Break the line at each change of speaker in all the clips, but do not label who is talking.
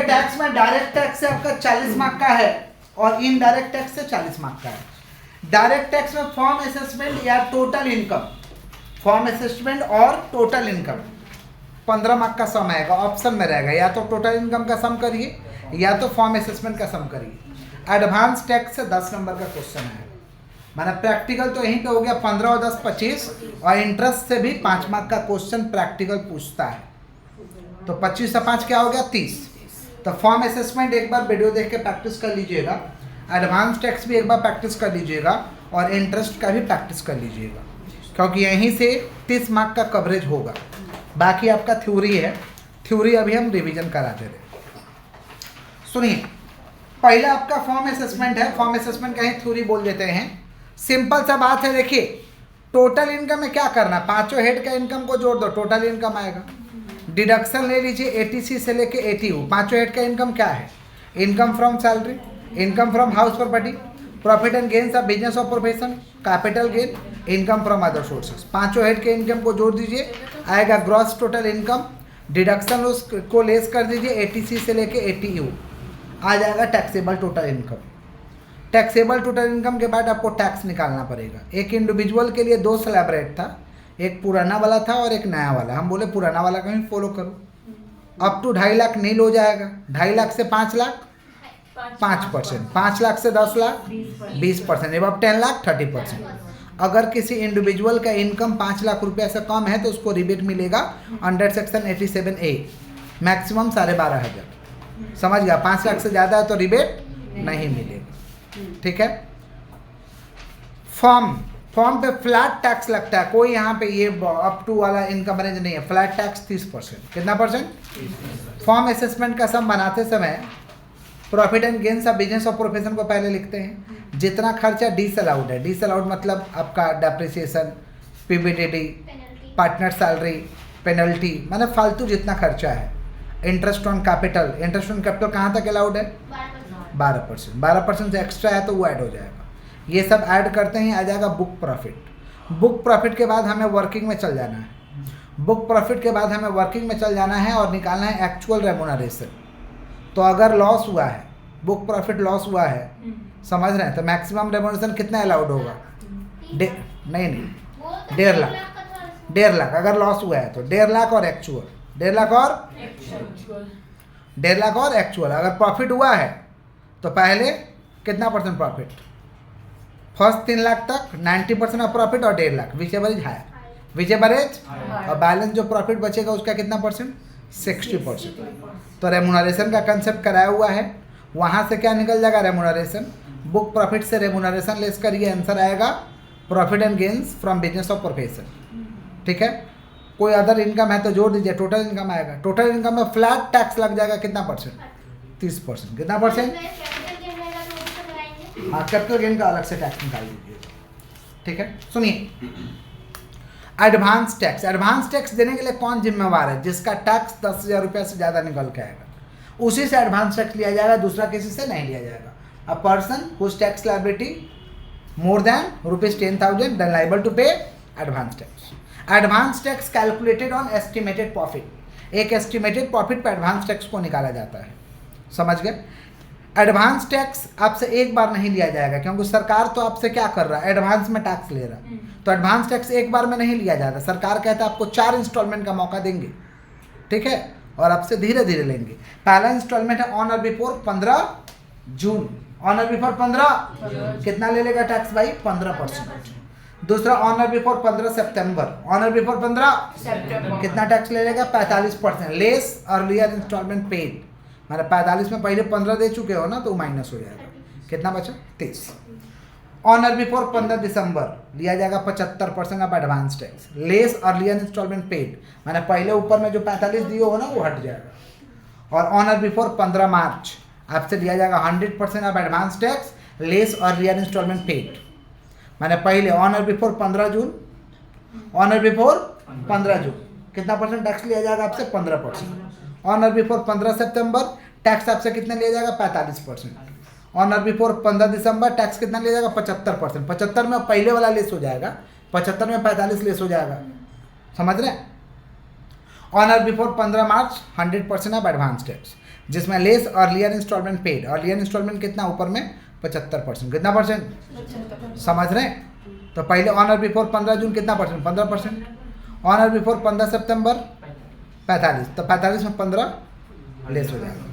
देखिए टैक्स में direct tax से आपका 40 मार्क का है और इनडायरेक्ट टैक्स से 40 मार्क का है। डायरेक्ट टैक्स में फॉर्म असेसमेंट या टोटल इनकम, फॉर्म असेसमेंट और टोटल इनकम 15 मार्क का सम आएगा, ऑप्शन में रहेगा, या तो टोटल इनकम का सम करिए या तो फॉर्म असेसमेंट का सम करिए। एडवांस टैक्स से 10 नंबर का क्वेश्चन है, माना प्रैक्टिकल तो यहीं पे हो गया 15 और 10 25, और इंटरेस्ट से भी 5 मार्क का क्वेश्चन प्रैक्टिकल पूछता है, तो 25 से 5 क्या हो गया 30। तो फॉर्म असेसमेंट एक बार वीडियो देख के प्रैक्टिस कर लीजिएगा, एडवांस टैक्स भी एक बार प्रैक्टिस कर लीजिएगा, और इंटरेस्ट का भी प्रैक्टिस कर लीजिएगा, क्योंकि यहीं से 30 मार्क का कवरेज होगा। बाकी आपका थ्योरी है, थ्योरी अभी हम रिवीजन कराते रहे। सुनिए, पहला आपका फॉर्म असेसमेंट है, फॉर्म असेसमेंट का ही थ्योरी बोल देते हैं। सिंपल सा बात है, देखिए टोटल इनकम में क्या करना, पांचों हेड का इनकम को जोड़ दो, टोटल इनकम आएगा। डिडक्शन ले लीजिए एटीसी से लेके एटीयू, पांचों हेड का इनकम क्या है, income from salary, income from house property, profit and gains of business और profession, capital gain, income from other sources. पांचों हेड के इनकम को जोड़ दीजिए, आएगा ग्रॉस टोटल इनकम। डिडक्शन उसको लेस कर दीजिए एटीसी से लेके एटीयू, आ जाएगा taxable total income. Taxable total income के बाद आपको टैक्स निकालना पड़ेगा। एक इंडिविजुअल के लिए 2 स्लैब रेट था, एक पुराना वाला था और एक नया वाला। हम बोले पुराना वाला का ही फॉलो करो। अप टू 2.5 लाख नील हो जाएगा, 2.5 लाख से 5 लाख 5%, 5 लाख से 10 लाख 20%, एवं 10 लाख 30%। अगर किसी इंडिविजुअल का इनकम 5 लाख रुपया से कम है तो उसको रिबेट मिलेगा अंडर सेक्शन 87A, मैक्सिमम 12,500। समझ गया, 5 लाख से ज़्यादा है तो रिबेट नहीं मिलेगा, ठीक है। फॉर्म पे फ्लैट टैक्स लगता है, कोई यहाँ पे ये अप टू वाला इनकम रेंज नहीं है, फ्लैट टैक्स 30%। कितना %? फॉर्म असेसमेंट का सम बनाते समय profit and gains of business और प्रोफेशन को पहले लिखते हैं। जितना खर्चा डिसअलाउड है, डिसअलाउड मतलब आपका डेप्रिसिएशन, पीबीडीडी, पार्टनर सैलरी, पेनल्टी, मतलब फालतू जितना खर्चा है। Interest on capital, interest on capital कहाँ तक अलाउड है? 12%। 12% से एक्स्ट्रा है तो वो ऐड हो जाएगा। ये सब ऐड करते ही आ जाएगा बुक प्रॉफिट। बुक प्रॉफिट के बाद हमें वर्किंग में चल जाना है। बुक प्रॉफिट के बाद हमें वर्किंग में चल जाना है और निकालना है एक्चुअल रेमुनरेशन। तो अगर लॉस हुआ है, बुक प्रॉफिट लॉस हुआ है, समझ रहे हैं, तो मैक्सिमम रेमुनरेशन कितना अलाउड होगा? नहीं 1.5 लाख। 1.5 लाख अगर लॉस हुआ है तो 1.5 लाख और एक्चुअल, 1.5 लाख और 1.5 लाख और एक्चुअल। अगर प्रॉफिट हुआ है तो पहले कितना % प्रॉफिट? फर्स्ट 3 लाख तक 90% ऑफ प्रॉफिट और 1.5 लाख, विच एवरेज हायर, विच एवरेज, और बैलेंस जो प्रॉफिट बचेगा उसका कितना %? 60%। तो रेमुनरेशन का कंसेप्ट कराया हुआ है, वहाँ से क्या निकल जाएगा? रेमुनरेशन। बुक प्रॉफिट से रेमुनरेशन लेस करिए, आंसर आएगा profit and gains from business और प्रोफेशन, ठीक है। कोई अदर इनकम है तो जोड़ दीजिए, टोटल इनकम आएगा। टोटल इनकम में फ्लैट टैक्स लग जाएगा कितना %? 30%। कितना %? हाँ, कैपिटल गेन का अलग से टैक्स निकाल दीजिए, ठीक है। सुनिए, एडवांस टैक्स। एडवांस टैक्स देने के लिए कौन जिम्मेवार है? जिसका टैक्स 10,000 रुपये से ज़्यादा निकल के आएगा, उसी से एडवांस टैक्स लिया जाएगा, दूसरा किसी से नहीं लिया जाएगा। A person whose tax liability more than ₹10,000 then liable to pay advance tax. Advance tax calculated on estimated profit. एक एस्टिमेटेड प्रॉफिट पर एडवांस टैक्स को निकाला जाता है, समझ गए। एडवांस टैक्स आपसे एक बार नहीं लिया जाएगा, क्योंकि सरकार तो आपसे क्या कर रहा है? एडवांस में टैक्स ले रहा है। तो एडवांस टैक्स एक बार में नहीं लिया जाता। सरकार कहता है आपको 4 इंस्टॉलमेंट का मौका देंगे, ठीक है, और आपसे धीरे धीरे लेंगे। पहला इंस्टॉलमेंट है ऑन और बिफोर 15 जून, ऑन और बिफोर 15 कितना ले लेगा टैक्स भाई? 15%। दूसरा ऑन और बिफोर 15 सितंबर, ऑन और बिफोर 15 कितना टैक्स ले लेगा? 45%, लेस अर्लियर इंस्टॉलमेंट पेड, मतलब 45 में पहले 15 दे चुके हो ना, तो माइनस हो जाएगा। कितना बचा? 30। ऑन और बिफोर 15 दिसंबर लिया जाएगा 75% of advance tax, less earlier instalment paid, मैंने पहले ऊपर में जो 45 दिए हो ना वो हट जाएगा। और ऑन और बिफोर 15 मार्च आपसे लिया जाएगा 100% of advance tax, less earlier instalment paid, मैंने पहले ऑन और बिफोर 15 जून, ऑन और बिफोर 15 जून कितना % टैक्स लिया जाएगा आपसे? 15%। ऑन और बिफोर 15 सितंबर टैक्स आपसे कितना लिया जाएगा? 45%। ऑन और बिफोर 15 दिसंबर टैक्स कितना लिया जाएगा? 75%। 75 में पहले वाला लेस हो जाएगा, 75 में 45 लेस हो जाएगा, समझ रहे हैं। ऑन और before 15 March 100% of advance tax. जिसमें less earlier instalment paid. Earlier instalment कितना ऊपर में 75%, कितना परसेंट समझ रहे हैं? तो पहले ऑन और बिफोर 15 जून कितना परसेंट 15%, ऑन और बिफोर 15 सितंबर 45, तो 45 में 15 लेस हो जाएगा।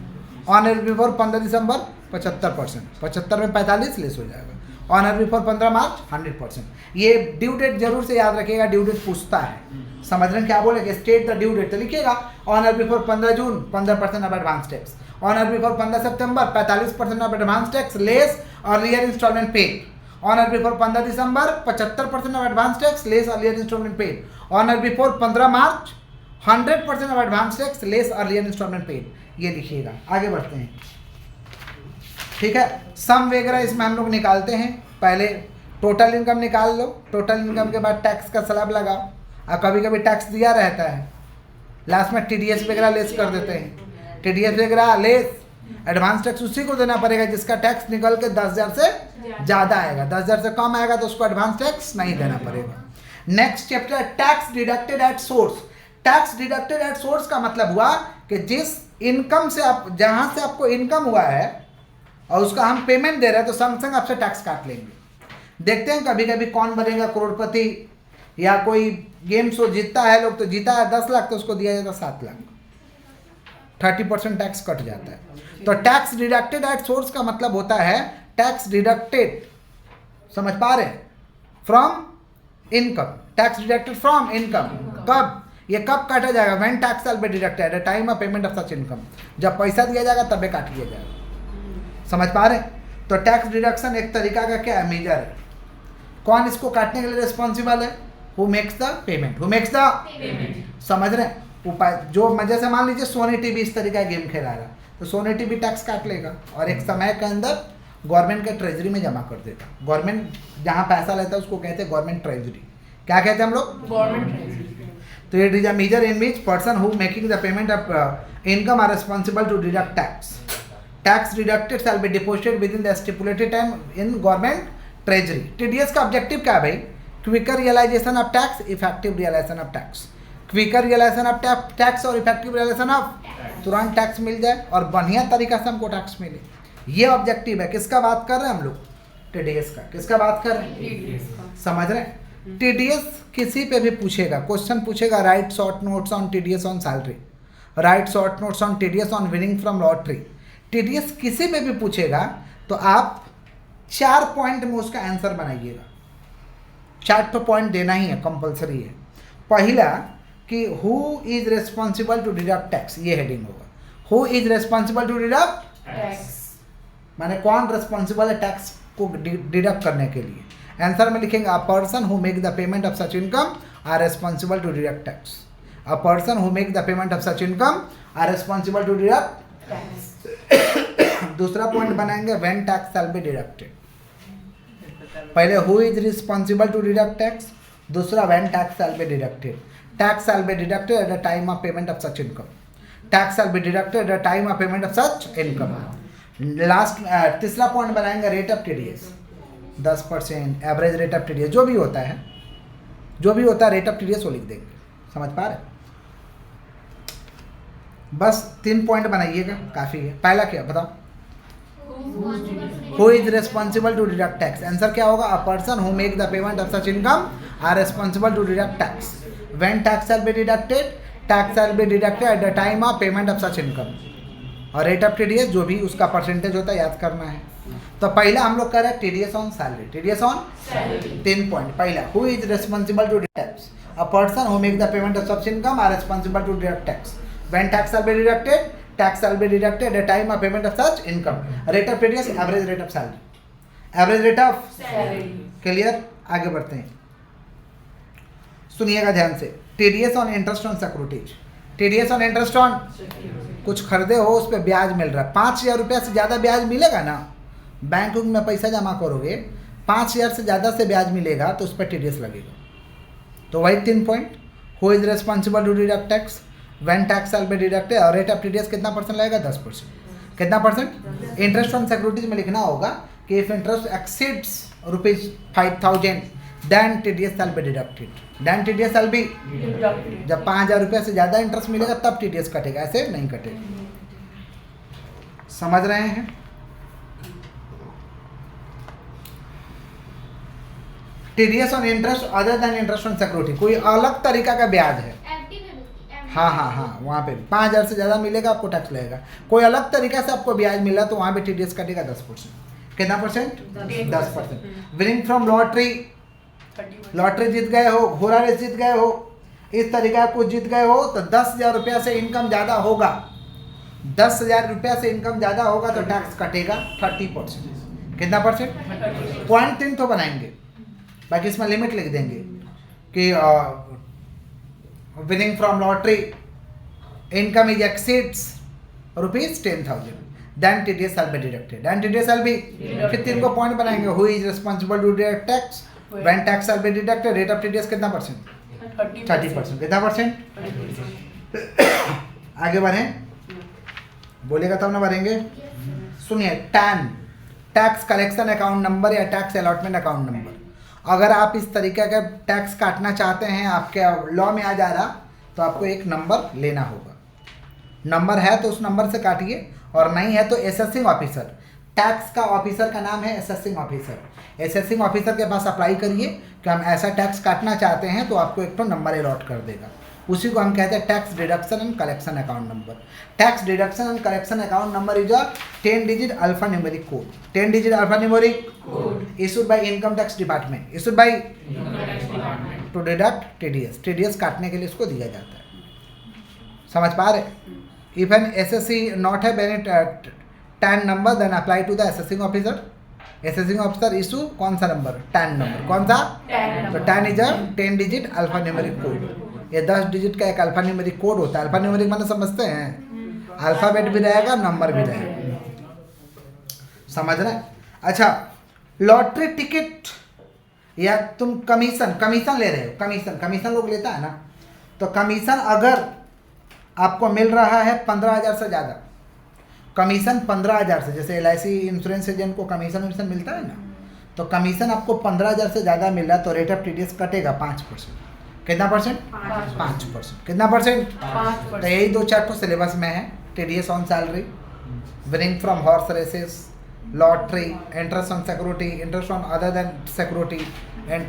ऑन और बिफोर 15 दिसंबर 75%, 75 में 45 लेस हो जाएगा। ऑन और बिफोर 15 मार्च 100%। ये ड्यू डेट जरूर से याद रखिएगा, ड्यू डेट पूछता है, समझ रहे हैं क्या बोलेंगे? स्टेट द ड्यू डेट, तो लिखिएगा ऑन और before 15 June 15% of advance tax, on और before 15 September 45% of advance tax less earlier instalment paid, on और before 15 December 75% of advance tax less earlier instalment paid, on और before 15 March 100% of advance tax less earlier instalment paid. ये लिखिएगा। आगे बढ़ते हैं, ठीक है। सम वगैरह इसमें हम लोग निकालते हैं। पहले टोटल इनकम निकाल लो, टोटल इनकम के बाद टैक्स का स्लैब लगाओ, और कभी कभी टैक्स दिया रहता है, लास्ट में टीडीएस वगैरह लेस कर देते हैं। टीडीएस वगैरह लेस एडवांस टैक्स उसी को देना पड़ेगा जिसका टैक्स निकल के 10,000 से ज़्यादा आएगा। 10,000 से कम आएगा तो उसको एडवांस टैक्स नहीं देना पड़ेगा। Next chapter, tax deducted at source. Tax deducted at source का मतलब हुआ कि जिस इनकम से आप, जहाँ से आपको इनकम हुआ है और उसका हम पेमेंट दे रहे हैं, तो संग संग आपसे टैक्स काट लेंगे। देखते हैं कभी कभी कौन बनेगा करोड़पति, या कोई गेम शो जीतता है लोग, तो जीता है 10 लाख तो उसको दिया जाता है 7 लाख, 30% टैक्स कट जाता है। तो टैक्स डिडक्टेड एट सोर्स का मतलब होता है टैक्स डिडक्टेड, समझ पा रहे हैं, from income. Tax deducted from income, कब ये कब काटा जाएगा? When tax shall be deducted at the time of payment of such income. जब पैसा दिया जाएगा तब काट लिया जाएगा, समझ पा रहे हैं? तो टैक्स डिडक्शन एक तरीका का क्या है, मेजर है। कौन इसको काटने के लिए रिस्पॉन्सिबल है? Who makes the payment, who makes the payment, समझ रहे हैं? उपाय जो मजे से मान लीजिए सोनी टीवी इस तरीका गेम खेला रहा, तो सोनी टीवी टैक्स काट लेगा और एक समय के अंदर गवर्नमेंट के ट्रेजरी में जमा कर देगा। गवर्नमेंट जहाँ पैसा लेता है उसको कहते हैं गवर्नमेंट ट्रेजरी। क्या कहते हैं हम लोग? Government treasury. तो it is a measure in which person who making the payment of income are responsible to deduct tax. Tax deducted shall be deposited within the stipulated time in government treasury. TDS का objective क्या है भाई? Quicker realization of tax, effective realization of tax. Quicker realization of tax और effective realization of, तुरंत tax मिल जाए और बढ़िया तरीका से हमको टैक्स मिले, ये ऑब्जेक्टिव है। किसका बात कर रहे हैं हम लोग? टीडीएस का। किसका बात कर रहे हैं? समझ रहे हैं? टीडीएस किसी पे भी पूछेगा, क्वेश्चन पूछेगा, right short notes on TDS on salary, right short notes on TDS on winning from lottery. TDS किसी पे भी पूछेगा तो आप 4 पॉइंट में उसका आंसर बनाइएगा। 4 तो पॉइंट देना ही है, कंपलसरी है। पहला कि who is responsible to deduct tax, ये हेडिंग होगा। Who is responsible to deduct tax, माने कौन रिस्पॉन्सिबल है टैक्स को डिडक्ट करने के लिए। आंसर में लिखेंगे a person who make the payment of such income are responsible to deduct tax. A person who make the payment of such income are responsible to deduct tax. दूसरा point बनाएंगे when tax shall be deducted. पहले who is responsible to deduct tax, दूसरा when tax shall be deducted. Tax shall be deducted at the time of payment of such income. Tax shall be deducted at the time of payment of such income. Last तीसरा point बनाएंगे rate of TDS, 10%, average rate of TDS, जो भी होता है, जो भी होता है रेट ऑफ टीडीएस वो लिख देंगे। समझ पा रहे? बस 3 पॉइंट बनाइएगा, काफ़ी है। पहला क्या बताओ? Who is responsible to deduct tax. Answer क्या होगा? A person who make the payment of such income are responsible to deduct tax. When tax shall be deducted, tax shall be deducted at the time of payment of such income. और rate of TDS जो भी उसका percentage होता है याद करना है। तो पहला हम लोग कर रहे हैं TDS on salary. TDS on salary 3 point. पहला who is responsible to deduct tax. A person who make the payment of such income are responsible to deduct tax. When tax shall be deducted, tax shall be deducted at the time of payment of such income. Rate of TDS, average rate of salary, average rate of salary. Clear? आगे बढ़ते हैं, सुनिएगा ध्यान से। TDS on interest on securities. TDS on interest on, कुछ खरीदे हो उस पर ब्याज मिल रहा है, 5,000 रुपया से ज़्यादा ब्याज मिलेगा ना, बैंक में पैसा जमा करोगे 5,000 से ज़्यादा से ब्याज मिलेगा तो उस पर टीडीएस लगेगा। तो वही 3 point. Who is responsible to deduct tax, when tax shall be deducted, और रेट ऑफ टीडीएस कितना परसेंट लगेगा? 10%। कितना परसेंट? इंटरेस्ट ऑन सिक्योरिटीज में लिखना होगा कि if interest exceeds ₹5,000 then TDS shall be deducted. Then TDS shall be deducted. जब 5,000 रुपये से ज़्यादा इंटरेस्ट मिलेगा तब टीडीएस कटेगा, ऐसे नहीं कटेगा। समझ रहे हैं? TDS on interest other than interest on security, कोई अलग तरीका का ब्याज है। हाँ, वहाँ पे 5,000 से ज़्यादा मिलेगा आपको टैक्स लगेगा। कोई अलग तरीका से आपको ब्याज मिला तो वहाँ पे टीडीएस कटेगा 10%। कितना percent? 10%। Winning from lottery, lottery जीत गए हो, घोड़ा रेस जीत गए हो, इस तरीका कुछ जीत गए हो तो 10,000 रुपया से इनकम ज़्यादा होगा, 10,000 रुपया से इनकम ज़्यादा होगा तो टैक्स कटेगा 30%। कितना परसेंट? पॉइंट 3 तो बनाएंगे, बाकी इसमें लिमिट लिख देंगे कि winning from lottery income is exceeds ₹10,000 then TDS shall be deducted, then TDS shall be, फिर 3 को पॉइंट बनाएंगे। Who is responsible to deduct tax when tax shall be deducted, rate of TDS कितना percent? 30%। कितना percent? आगे बढ़ें, बोलेगा तब ना बढ़ेंगे। सुनिए, tan tax collection account number या टैक्स अलॉटमेंट अकाउंट नंबर, अगर आप इस तरीके का टैक्स काटना चाहते हैं, आपके लॉ में आ जा रहा, तो आपको एक नंबर लेना होगा। नंबर है तो उस नंबर से काटिए, और नहीं है तो असेसिंग ऑफिसर, टैक्स का ऑफिसर का नाम है असेसिंग ऑफिसर। असेसिंग ऑफिसर के पास अप्लाई करिए कि हम ऐसा टैक्स काटना चाहते हैं, तो आपको एक तो नंबर अलॉट कर देगा। उसी को हम कहते हैं tax deduction and collection account number. Tax deduction and collection account number is a 10 digit alpha numeric code, 10 digit alpha numeric code issued by income tax department, issued by two deduct TDS. TDS काटने के लिए इसको दिया जाता है। समझ पा रहे? If an assessee not have any TAN number then apply to the assessing officer. Assessing officer issue कौन सा नंबर? TAN number. कौन सा? तो TAN is a 10 digit alpha numeric code. ये 10 डिजिट का एक अल्फा न्यूमेरिक कोड होता है। अल्फा न्यूमेरिक माने समझते हैं? अल्फाबेट भी रहेगा, नंबर भी रहेगा। समझ रहे हैं? अच्छा, लॉटरी टिकट या तुम कमीशन ले रहे हो, कमीशन लोग लेता है ना, तो कमीशन अगर आपको मिल रहा है 15,000 से ज़्यादा, कमीशन 15,000 से, जैसे LIC इंश्योरेंस एजेंट को कमीशन मिलता है ना, तो कमीशन आपको 15,000 से ज़्यादा मिल रहा है तो रेट ऑफ टीडीएस कटेगा 5%। कितना परसेंट? 5%। कितना परसेंट? 5%। तो यही 2-4 तो सिलेबस में है। TDS on salary, winning from horse races, lottery, interest on security, interest on other than security, and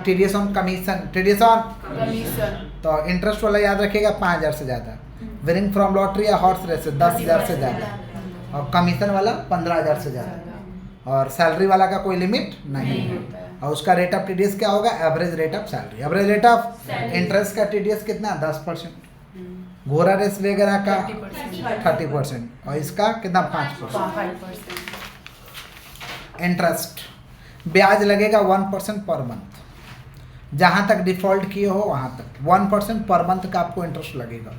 TDS on commission, TDS on commission. तो इंटरेस्ट वाला याद रखिएगा 5,000 से ज़्यादा, विनिंग फ्रॉम लॉटरी या हॉर्स रेसेस 10,000 से ज़्यादा, और कमीशन वाला 15,000 से ज़्यादा, और सैलरी वाला का कोई लिमिट नहीं है। और उसका रेट ऑफ टीडीएस क्या होगा? Average rate of salary. Average rate of interest का टीडीएस कितना? 10%। घोड़ा रेस वगैरह का 30%, और इसका कितना? 5%। इंटरेस्ट ब्याज लगेगा 1% पर मंथ, जहाँ तक डिफॉल्ट किए हो वहाँ तक 1% पर मंथ का आपको इंटरेस्ट लगेगा।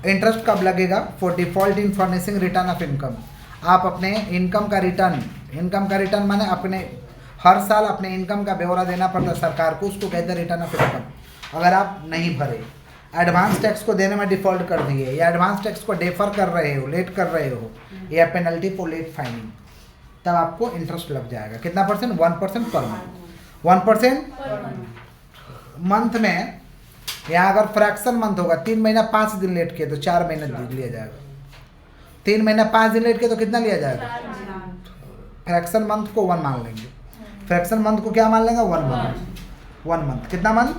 इंटरेस्ट कब लगेगा? For default in furnishing return of income. आप अपने इनकम का रिटर्न माने अपने हर साल अपने इनकम का ब्यौरा देना पड़ता है सरकार को, उसको कहते हैं रिटर्न ऑफ इनकम। अगर आप नहीं भरे, एडवांस टैक्स को देने में डिफॉल्ट कर दिए, या एडवांस टैक्स को डेफर कर रहे हो, लेट कर रहे हो, या पेनल्टी फॉर लेट फाइनिंग, तब आपको इंटरेस्ट लग जाएगा। कितना परसेंट? 1% per month. 1% मंथ में, यहाँ अगर फ्रैक्शन मंथ होगा, 3 महीना 5 दिन लेट किए तो 4 महीना लिया जाएगा। 3 महीना 5 दिन लेट किए तो कितना लिया जाएगा? फ्रैक्शन मंथ को 1 मान लेंगे। फ्रैक्शन मंथ को क्या मान लेंगे? 1 मंथ। कितना मंथ?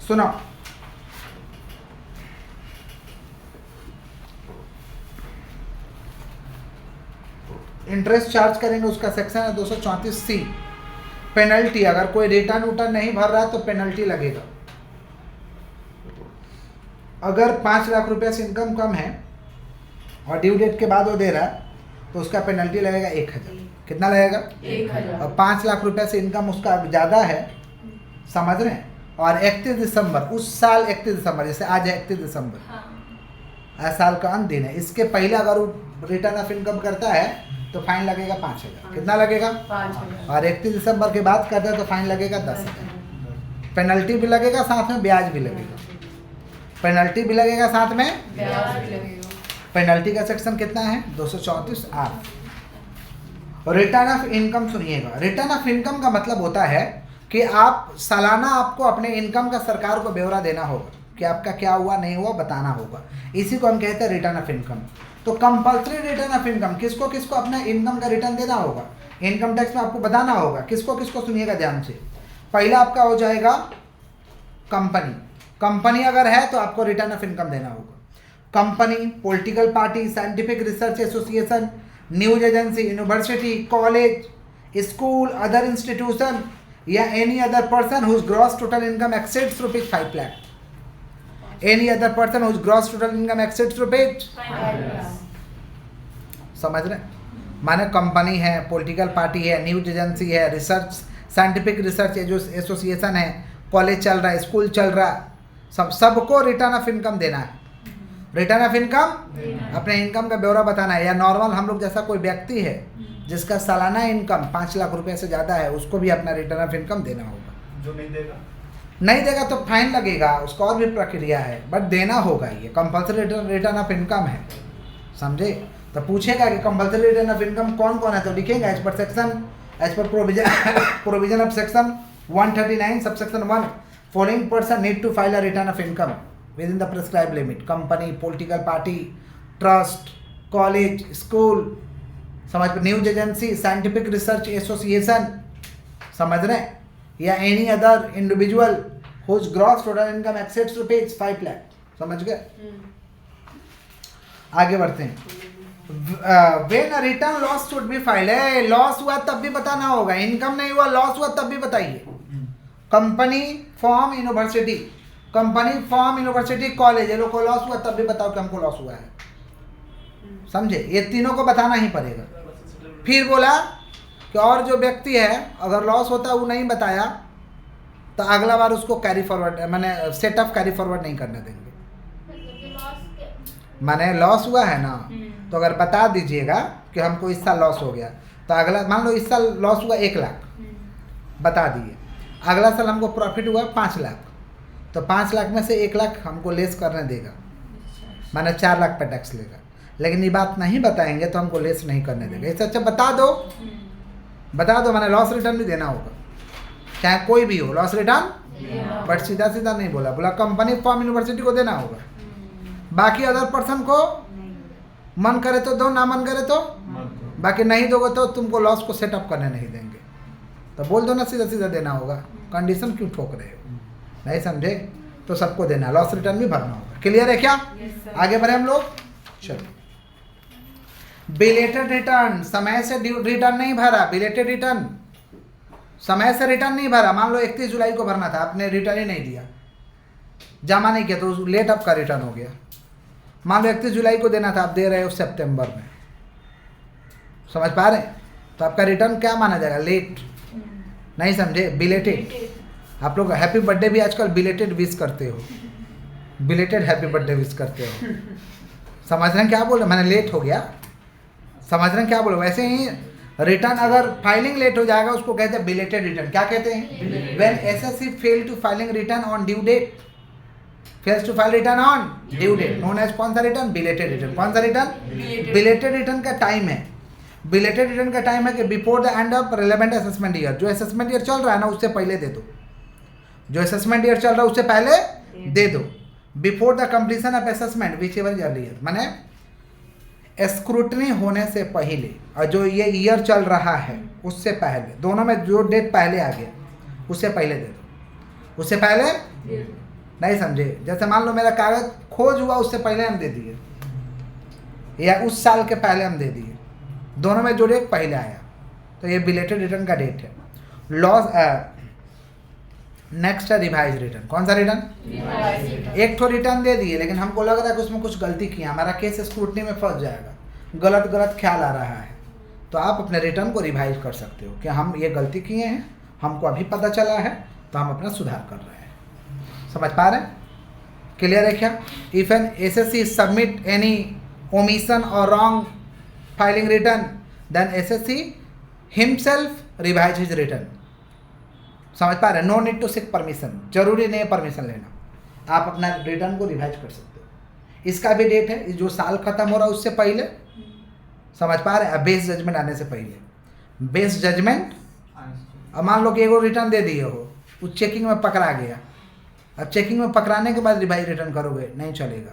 सुनो, इंटरेस्ट चार्ज करेंगे, उसका सेक्शन है 234C। पेनल्टी, अगर कोई रिटर्न नहीं भर रहा है तो पेनल्टी लगेगा। अगर 5 लाख रुपए से इनकम कम है और ड्यू डेट के बाद वो दे रहा है तो उसका पेनल्टी लगेगा 1,000। कितना लगेगा? 1,000। और 5 लाख रुपए से इनकम उसका ज़्यादा है, समझ रहे हैं, और 31 दिसंबर, उस साल 31 दिसंबर, जैसे आज है 31 दिसंबर, साल का अंत दिन है, इसके पहले अगर वो रिटर्न ऑफ इनकम करता है तो फाइन लगेगा 5,000। कितना लगेगा? 5,000। और 31 दिसंबर के बाद करता है तो फाइन लगेगा 10,000। पेनल्टी भी लगेगा, साथ में ब्याज भी लगेगा। पेनल्टी भी लगेगा, साथ में ब्याज भी लगेगा। पेनल्टी का सेक्शन कितना है? 234R। और रिटर्न ऑफ इनकम सुनिएगा, रिटर्न ऑफ इनकम का मतलब होता है कि आप सालाना आपको अपने इनकम का सरकार को ब्यौरा देना होगा। कि आपका क्या हुआ नहीं हुआ बताना होगा। इसी को हम कहते हैं रिटर्न ऑफ इनकम। तो कंपल्सरी रिटर्न ऑफ इनकम, किसको किसको अपना इनकम का रिटर्न देना होगा, इनकम टैक्स में आपको बताना होगा। किसको किसको, सुनिएगा ध्यान से। पहला आपका हो जाएगा कंपनी। कंपनी अगर है तो आपको रिटर्न ऑफ इनकम देना होगा। Company, political party, scientific research association, news agency, university, college, school, other institution या any other person whose gross total income exceeds rupees 5 lakh. Any other person whose gross total income exceeds rupees 5 lakh. समझ रहे? माने company है, political party है, news agency है, research, scientific research association है, college चल रहा है, स्कूल चल रहा है, सबको रिटर्न ऑफ इनकम देना है। रिटर्न ऑफ इनकम, अपने इनकम का ब्यौरा बताना है। या नॉर्मल हम लोग जैसा कोई व्यक्ति है जिसका सालाना इनकम 5 लाख रुपए से ज़्यादा है, उसको भी अपना रिटर्न ऑफ इनकम देना होगा।
जो
नहीं देगा तो फाइन लगेगा, उसका और भी प्रक्रिया है, बट देना होगा। ये कंपल्सरी रिटर्न ऑफ इनकम है, समझे? तो पूछेगा कि कंपल्सरी रिटर्न ऑफ इनकम कौन कौन है, तो लिखेगा as per section, as per provision of section 139 subsection 1 following person need to file a return of income within the prescribe limit. Company, political party, trust, college, school, समझ, news agency, scientific research association, समझ रहे, या any other individual whose gross total income exceeds rupees 5 lakh. समझ गए? आगे बढ़ते हैं। When a return loss should be file है, लॉस हुआ तब भी बताना होगा, इनकम नहीं हुआ लॉस हुआ तब भी बताइए। Company, form, university, company, form, university, college, ये लोग को लॉस हुआ तब भी बताओ कि हमको लॉस हुआ है। समझे? ये तीनों को बताना ही पड़ेगा। फिर बोला कि और जो व्यक्ति है अगर लॉस होता है वो नहीं बताया तो अगला बार उसको कैरी फॉरवर्ड, मैंने सेट ऑफ कैरी फॉरवर्ड नहीं करने देंगे। माने लॉस हुआ है ना, तो अगर बता दीजिएगा कि हमको इस साल लॉस हो गया, तो अगला, मान लो इस साल लॉस हुआ 1 लाख, बता दिए, अगला साल हमको प्रॉफिट हुआ 5 लाख, तो 5 लाख में से 1 लाख हमको लेस करने देगा, माने 4 लाख पे टैक्स लेगा। लेकिन ये बात नहीं बताएंगे तो हमको लेस नहीं करने देगा। इससे अच्छा बता दो, माने लॉस रिटर्न भी देना होगा, चाहे कोई भी हो, लॉस रिटर्न, बट सीधा सीधा नहीं बोला, बोला कंपनी, फॉर्म, यूनिवर्सिटी को देना होगा। बाकी अदर पर्सन को मन करे तो दो, ना मन करे तो बाकी नहीं दोगे तो तुमको लॉस को सेटअप करने नहीं देंगे। तो बोल दो ना, सीधा सीधा देना होगा, कंडीशन क्यों ठोक रहे हो? नहीं समझे? तो सबको देना, लॉस रिटर्न भी भरना होगा। क्लियर है क्या? आगे बढ़े हम लोग। चलो, बिलेटेड रिटर्न, समय से रिटर्न नहीं भरा, बिलेटेड रिटर्न, समय से रिटर्न नहीं भरा। मान लो 31 जुलाई को भरना था, आपने रिटर्न ही नहीं दिया, जमा नहीं किया, तो लेट आपका रिटर्न हो गया। मान लो 31 जुलाई को देना था, आप दे रहे हो सितंबर में, समझ पा रहे हैं? तो आपका रिटर्न क्या माना जाएगा? लेट। नहीं समझे? बिलेटेड। आप लोग हैप्पी बर्थडे भी आजकल बिलेटेड विश करते हो, बिलेटेड हैप्पी बर्थडे विश करते हो। समझ रहे हैं क्या बोल रहे? मैंने लेट हो गया, समझ रहे हैं क्या बोले? वैसे ही रिटर्न अगर फाइलिंग लेट हो जाएगा उसको कहते हैं बिलेटेड रिटर्न। क्या कहते हैं? When assessee fail to filing return on due date, fails to file return on due date, known as कौन सा रिटर्न? Belated return. कौन सा रिटर्न? बिलेटेड रिटर्न का टाइम है, बिलेटेड रिटर्न का टाइम है कि before the end of relevant assessment year. जो असेसमेंट ईयर चल रहा है ना उससे पहले दे दो, जो असेसमेंट ईयर चल रहा है उससे पहले दे दो। Before the completion of assessment which ever year, माने स्क्रूटनी होने से पहले, और जो ये ईयर चल रहा है उससे पहले, दोनों में जो डेट पहले आ गया उससे पहले दे दो। उससे पहले नहीं समझे? जैसे मान लो मेरा कागज खोज हुआ उससे पहले हम दे दिए, या उस साल के पहले हम दे दिए, दोनों में जो डेट पहले आया तो ये बिलेटेड रिटर्न का डेट है। लॉस नेक्स्ट है रिवाइज रिटर्न। कौन सा रिटर्न? एक तो रिटर्न दे दिए लेकिन हमको लग रहा है कि उसमें कुछ गलती किया, हमारा केस स्क्रूटनी में फंस जाएगा, गलत गलत ख्याल आ रहा है, तो आप अपने रिटर्न को रिवाइज कर सकते हो कि हम ये गलती किए हैं, हमको अभी पता चला है, तो हम अपना सुधार कर रहे हैं। समझ पा रहे हैं? क्लियर है क्या? If an assessee submit any omission or wrong filing return then assessee himself revise his return. समझ पा रहे हैं? No need to seek permission, जरूरी नहीं है परमिशन लेना, आप अपना रिटर्न को रिवाइज कर सकते हो। इसका भी डेट है, जो साल खत्म हो रहा है उससे पहले, समझ पा रहे हैं? बेस जजमेंट आने से पहले, बेस जजमेंट। अब मान लो कि एगो रिटर्न दे दिए हो, उस चेकिंग में पकड़ा गया, अब चेकिंग में पकड़ाने के बाद रिवाइज रिटर्न करोगे नहीं चलेगा,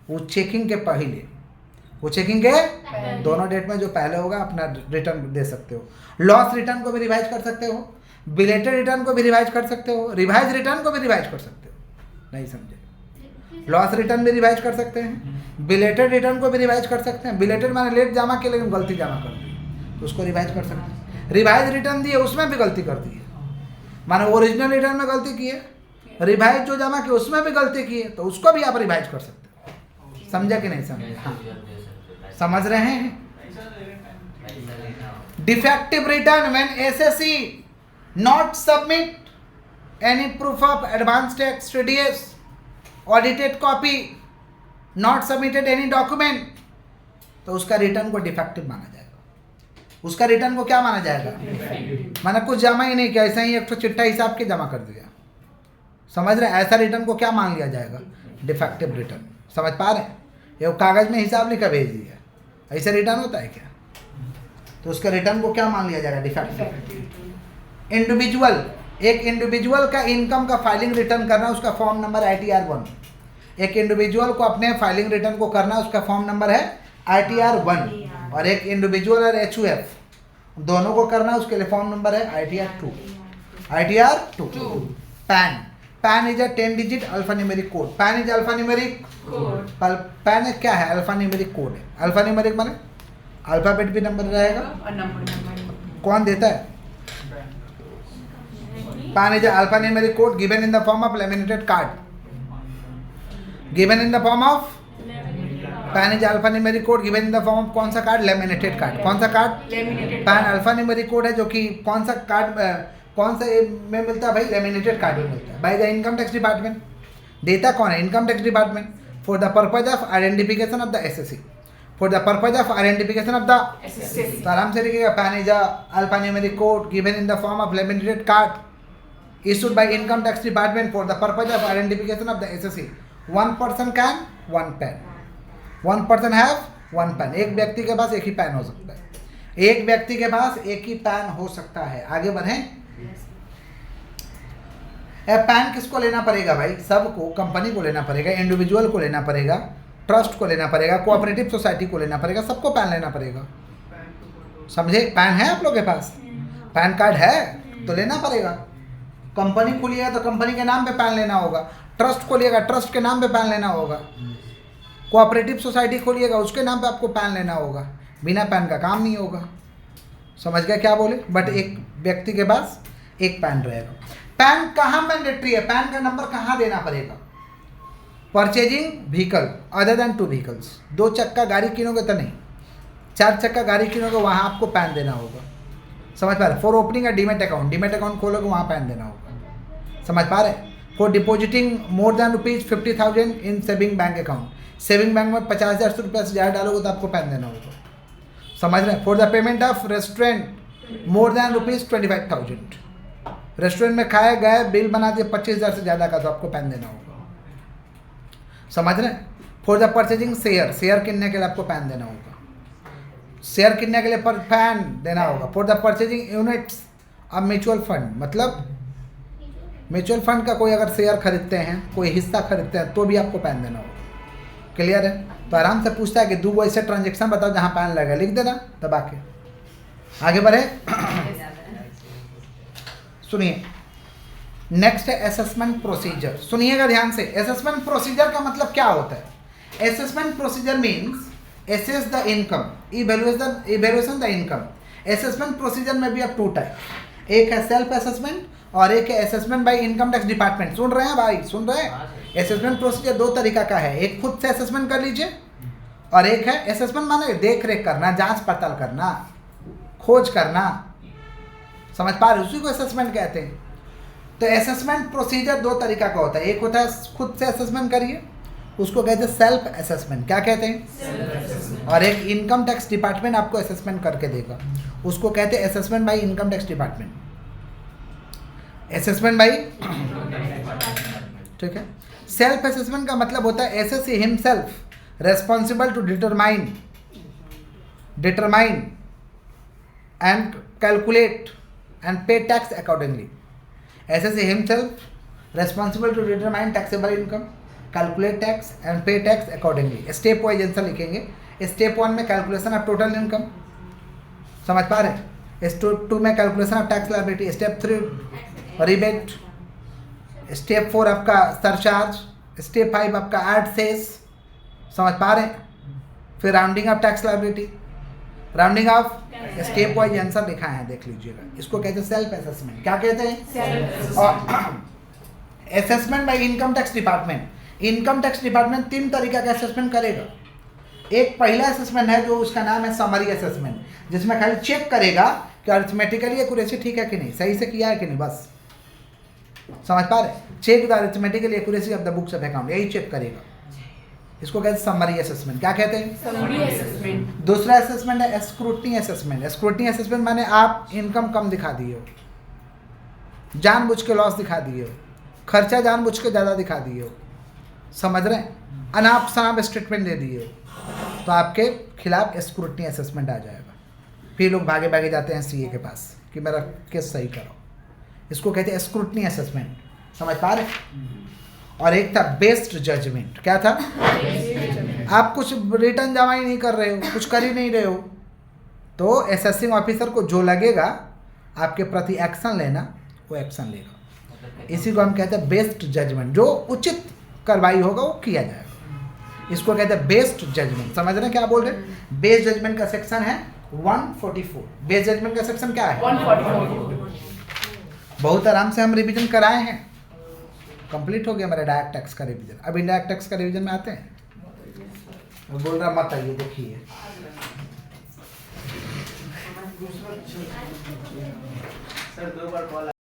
वो चेकिंग के पहले, वो चेकिंग के दोनों डेट में जो पहले होगा अपना रिटर्न दे सकते हो। लॉस रिटर्न को भी रिवाइज कर सकते हो, बिलेटेड रिटर्न को भी रिवाइज कर सकते हो, रिवाइज रिटर्न को भी रिवाइज कर सकते हो। नहीं समझे? लॉस रिटर्न भी रिवाइज कर सकते हैं, बिलेटेड रिटर्न को भी रिवाइज कर सकते हैं। बिलेटेड माने लेट जमा किया लेकिन गलती जमा कर दी तो उसको रिवाइज कर सकते हैं। रिवाइज रिटर्न दिए उसमें भी गलती कर दी है, माने ओरिजिनल रिटर्न में गलती की है, रिवाइज जो जमा किया उसमें भी गलती की है तो उसको भी आप रिवाइज कर सकते हो। समझा कि नहीं समझे? हाँ समझ रहे हैं? Defective return when SSC not submit any proof of advance tax TDS, audited copy, not submitted any document, तो उसका रिटर्न को डिफेक्टिव माना जाएगा। उसका रिटर्न को क्या माना जाएगा? माना कुछ जमा ही नहीं किया, ऐसा ही एक तो चिट्ठा हिसाब के जमा कर दिया। समझ रहे? ऐसा रिटर्न को क्या मान लिया जाएगा? Defective return. समझ पा रहे हैं? ये कागज में हिसाब लिखा भेज दिया, ऐसा रिटर्न होता है क्या? तो उसका रिटर्न को क्या मान लिया जाएगा? डिफेक्टिव। इंडिविजुअल, एक इंडिविजुअल का इनकम का फाइलिंग रिटर्न करना, उसका फॉर्म नंबर ITR 1। एक इंडिविजुअल को अपने फाइलिंग रिटर्न को करना, उसका फॉर्म नंबर है ITR 1। और एक इंडिविजुअल और HUF दोनों को करना, उसके लिए फॉर्म नंबर है ITR 2। ITR 2। Pan, pan is a 10 digit alphanumeric code. Pan is alphanumeric code. Pan क्या है? अल्फान्यूमेरिक कोड है। अल्फान्यूमेरिक माने अल्फाबेट भी नंबर रहेगा और नंबर कौन देता है? Pan is a alphanumeric code given in the form of laminated card. Given in the form of pan is alphanumeric code given in the form of कौन सा कार्ड? Laminated card. कौन सा card? Pan alphanumeric code है जो कि कौन सा card कौन सा में मिलता है भाई? लैमिनेटेड कार्ड में मिलता है by the income tax department. देता कौन है? Income tax department. For the purpose of identification of the assessee. For the purpose of identification of the assessee. तो आराम से लिखिएगा, pan is alphanumeric code given in the form of laminated card issued by income tax department for the purpose of identification of the SSC. One person can one pen. One person have one pen. एक व्यक्ति के पास एक ही pan हो सकता है। एक व्यक्ति के पास एक ही पैन हो सकता है। आगे बढ़ें। पैन किसको लेना पड़ेगा भाई? सबको, कंपनी को लेना पड़ेगा, इंडिविजुअल को लेना पड़ेगा, ट्रस्ट को लेना पड़ेगा, कोऑपरेटिव सोसाइटी को लेना पड़ेगा, सबको पैन लेना पड़ेगा। समझे? पैन है आप लोग के पास? पैन कार्ड है तो लेना पड़ेगा। कंपनी खोलिएगा तो कंपनी के नाम पे पैन लेना होगा, ट्रस्ट खोलिएगा ट्रस्ट के नाम पे पैन लेना होगा, कोऑपरेटिव सोसाइटी खोलिएगा उसके नाम पे आपको पैन लेना होगा। बिना पैन का काम नहीं होगा। समझ गया क्या बोले? बट एक व्यक्ति के पास एक पैन रहेगा। पैन कहाँ मैंडेटरी है? पैन का नंबर कहाँ देना पड़ेगा? Purchasing vehicle other than 2 vehicles. 2 चक्का गाड़ी किनोगे तो नहीं, 4 चक्का गाड़ी किनोगे वहाँ आपको पैन देना होगा। समझ पा रहे? For opening a demat account, demat account खोलोगे वहाँ पैन देना होगा। समझ पा रहे? For depositing more than ₹50,000 in saving bank account, saving bank में 50,000 रुपये से ज़्यादा डालोगे तो आपको पैन देना होगा। समझ रहे? For the payment of restaurant more than ₹25,000, restaurant में खाए गए बिल बना दिए 25,000 से ज़्यादा का तो आपको पैन देना होगा। समझ रहे? For the purchasing share, share किनने के लिए आपको पैन देना होगा। शेयर किनने के लिए पैन देना होगा। For the purchasing units of mutual fund, मतलब म्यूचुअल फंड का कोई अगर शेयर खरीदते हैं, कोई हिस्सा खरीदते हैं तो भी आपको पैन देना होगा। क्लियर है? तो आराम से पूछता है कि 2 ऐसे ट्रांजेक्शन बताओ जहाँ पैन लगेगा, लिख देना दबा के। आगे बढ़े। सुनिए, नेक्स्ट है असेसमेंट प्रोसीजर। सुनिएगा ध्यान से। असेसमेंट प्रोसीजर का मतलब क्या होता है? Assessment procedure means assess the income, evaluation the income। Assessment procedure में भी अब 2 टाइप, एक है सेल्फ असेसमेंट और एक है assessment by income tax department. सुन रहे हैं भाई? सुन रहे हैं? असेसमेंट प्रोसीजर 2 तरीका का है, एक खुद से असेसमेंट कर लीजिए और एक है असेसमेंट माने देख रेख करना, जांच पड़ताल करना, खोज करना। समझ पा रहे? उसी को असेसमेंट कहते हैं। तो असेसमेंट प्रोसीजर 2 तरीका का होता है, एक होता है खुद से असेसमेंट करिए, उसको कहते हैं सेल्फ असेसमेंट। क्या कहते हैं? और एक इनकम टैक्स डिपार्टमेंट आपको असेसमेंट करके देगा, उसको कहते हैं assessment by income tax department. Assessment by, ठीक है। सेल्फ असेसमेंट का मतलब होता है assessee himself responsible to determine and calculate and pay tax accordingly. Assessee himself responsible to determine taxable income, calculate tax and pay tax accordingly. Step wise answer लिखेंगे। Step 1 में calculation of total income, समझ पा रहे हैं। Step 2 में calculation of tax liability. Step 3 rebate. Step 4 आपका surcharge. Step 5 आपका add cess, समझ पा रहे हैं। फिर rounding off tax liability, rounding off. Step wise answer लिखा है, देख लीजिएगा। इसको कहते हैं सेल्फ असेसमेंट। क्या कहते हैं? और assessment by income tax department. Income tax department 3 तरीका का असेसमेंट करेगा। एक पहला असेसमेंट है जो उसका नाम है समरी असेसमेंट, जिसमें खाली चेक करेगा कि अरिथमेटिकली एक्यूरेसी ठीक है कि नहीं, सही से किया है कि नहीं, बस समझ पा रहे। Check the arithmetical accuracy of the books of account, यही चेक करेगा। इसको कहते हैं समरी असेसमेंट। क्या कहते हैं?
Summary assessment.
दूसरा असेसमेंट है स्क्रूटनी असेसमेंट। स्क्रूटनी असेसमेंट माने आप इनकम कम दिखा दिए हो, जानबूझ के लॉस दिखा दिए हो, खर्चा जानबूझ के ज़्यादा दिखा दिए हो, समझ रहे हैं, अनाप शनाप स्टेटमेंट दे दिए हो, तो आपके खिलाफ स्क्रूटनी असेसमेंट आ जाएगा। फिर लोग भागे भागे जाते हैं सीए के पास कि मेरा केस सही करो। इसको कहते हैं स्क्रूटनी असेसमेंट, समझ पा रहे। और एक था बेस्ड जजमेंट। क्या था? आप कुछ रिटर्न जमा ही नहीं कर रहे हो, कुछ कर ही नहीं रहे हो, तो असेसिंग ऑफिसर को जो लगेगा आपके प्रति एक्शन लेना, वो एक्शन लेगा। इसी को हम कहते हैं बेस्ड जजमेंट। जो उचित कार्रवाई होगा वो किया जाएगा। इसको कहते हैं बेस्ड जजमेंट। समझ रहे हैं क्या बोल रहे हैं? बेस्ड जजमेंट का सेक्शन है 144। बेस्ड जजमेंट का सेक्शन क्या है?
144।
बहुत आराम से हम रिवीजन कराए हैं, कंप्लीट हो गया मेरा डायरेक्ट टैक्स का रिवीजन। अब इनडायरेक्ट टैक्स का रिवीजन में आते हैं। मैं बोल रहा मत आइए, देखिए
सर 2 बार कॉल